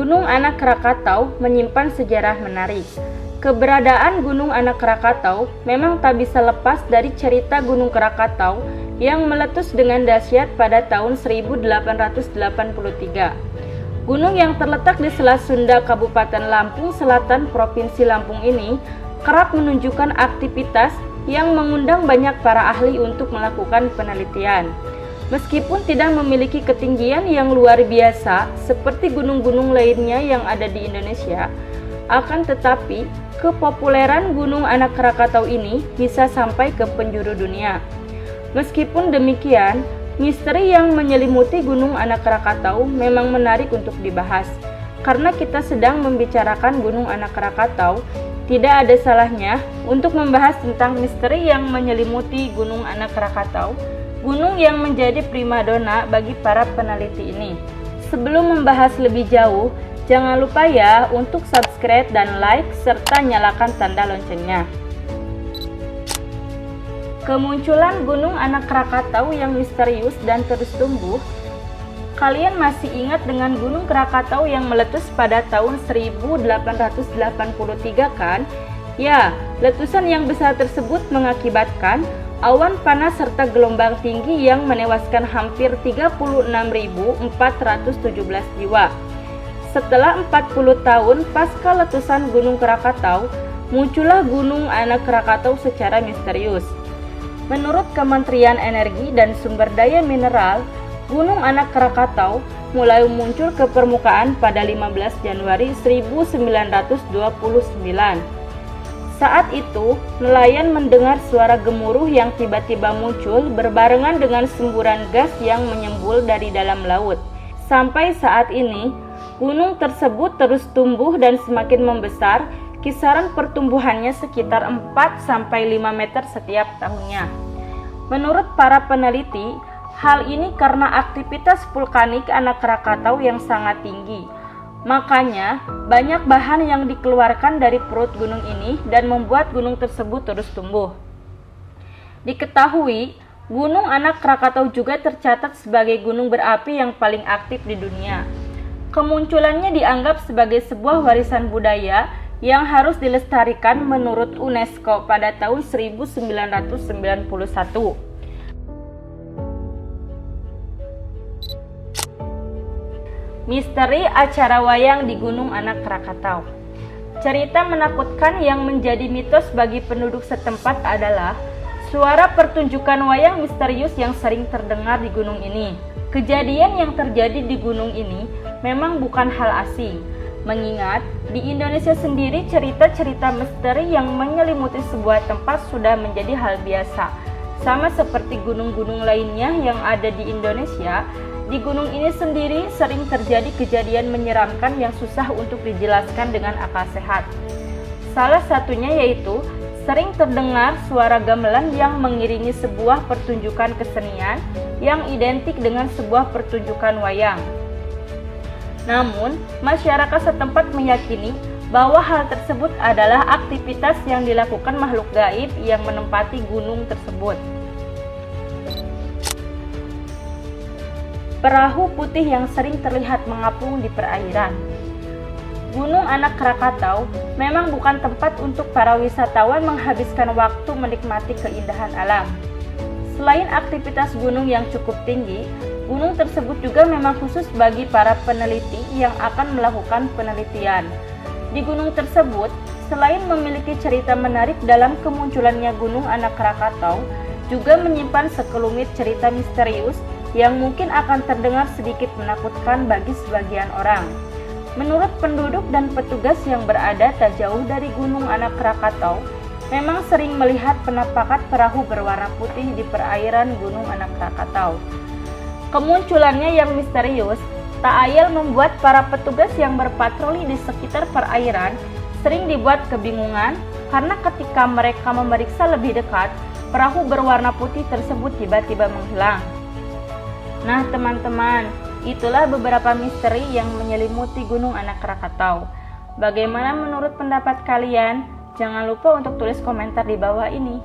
Gunung Anak Krakatau menyimpan sejarah menarik. Keberadaan Gunung Anak Krakatau memang tak bisa lepas dari cerita Gunung Krakatau yang meletus dengan dahsyat pada tahun 1883. Gunung yang terletak di Selat Sunda, Kabupaten Lampung Selatan, Provinsi Lampung ini kerap menunjukkan aktivitas yang mengundang banyak para ahli untuk melakukan penelitian. Meskipun tidak memiliki ketinggian yang luar biasa seperti gunung-gunung lainnya yang ada di Indonesia, akan tetapi kepopuleran Gunung Anak Krakatau ini bisa sampai ke penjuru dunia. Meskipun demikian, misteri yang menyelimuti Gunung Anak Krakatau memang menarik untuk dibahas. Karena kita sedang membicarakan Gunung Anak Krakatau, tidak ada salahnya untuk membahas tentang misteri yang menyelimuti Gunung Anak Krakatau, gunung yang menjadi primadona bagi para peneliti ini. Sebelum membahas lebih jauh, jangan lupa ya untuk subscribe dan like serta nyalakan tanda loncengnya. Kemunculan Gunung Anak Krakatau yang misterius dan terus tumbuh. Kalian masih ingat dengan Gunung Krakatau yang meletus pada tahun 1883 kan? Ya, letusan yang besar tersebut mengakibatkan awan panas serta gelombang tinggi yang menewaskan hampir 36.417 jiwa. Setelah 40 tahun pasca letusan Gunung Krakatau, muncullah Gunung Anak Krakatau secara misterius. Menurut Kementerian Energi dan Sumber Daya Mineral, Gunung Anak Krakatau mulai muncul ke permukaan pada 15 Januari 1929. Saat itu, nelayan mendengar suara gemuruh yang tiba-tiba muncul berbarengan dengan semburan gas yang menyembul dari dalam laut. Sampai saat ini, gunung tersebut terus tumbuh dan semakin membesar, kisaran pertumbuhannya sekitar 4-5 meter setiap tahunnya. Menurut para peneliti, hal ini karena aktivitas vulkanik Anak Krakatau yang sangat tinggi. Makanya, banyak bahan yang dikeluarkan dari perut gunung ini dan membuat gunung tersebut terus tumbuh. Diketahui, Gunung Anak Krakatau juga tercatat sebagai gunung berapi yang paling aktif di dunia. Kemunculannya dianggap sebagai sebuah warisan budaya yang harus dilestarikan menurut UNESCO pada tahun 1991. Misteri acara wayang di Gunung Anak Krakatau. Cerita menakutkan yang menjadi mitos bagi penduduk setempat adalah suara pertunjukan wayang misterius yang sering terdengar di gunung ini. Kejadian yang terjadi di gunung ini memang bukan hal asing, mengingat di Indonesia sendiri cerita-cerita misteri yang menyelimuti sebuah tempat sudah menjadi hal biasa. Sama seperti gunung-gunung lainnya yang ada di Indonesia, di gunung ini sendiri sering terjadi kejadian menyeramkan yang susah untuk dijelaskan dengan akal sehat. Salah satunya yaitu sering terdengar suara gamelan yang mengiringi sebuah pertunjukan kesenian yang identik dengan sebuah pertunjukan wayang. Namun, masyarakat setempat meyakini bahwa hal tersebut adalah aktivitas yang dilakukan makhluk gaib yang menempati gunung tersebut. Perahu putih yang sering terlihat mengapung di perairan. Gunung Anak Krakatau memang bukan tempat untuk para wisatawan menghabiskan waktu menikmati keindahan alam. Selain aktivitas gunung yang cukup tinggi, gunung tersebut juga memang khusus bagi para peneliti yang akan melakukan penelitian. Di gunung tersebut, selain memiliki cerita menarik dalam kemunculannya Gunung Anak Krakatau, juga menyimpan sekelumit cerita misterius yang mungkin akan terdengar sedikit menakutkan bagi sebagian orang. Menurut penduduk dan petugas yang berada tak jauh dari Gunung Anak Krakatau, memang sering melihat penampakan perahu berwarna putih di perairan Gunung Anak Krakatau. Kemunculannya yang misterius tak ayal membuat para petugas yang berpatroli di sekitar perairan sering dibuat kebingungan karena ketika mereka memeriksa lebih dekat, perahu berwarna putih tersebut tiba-tiba menghilang. Nah teman-teman, itulah beberapa misteri yang menyelimuti Gunung Anak Krakatau. Bagaimana menurut pendapat kalian? Jangan lupa untuk tulis komentar di bawah ini.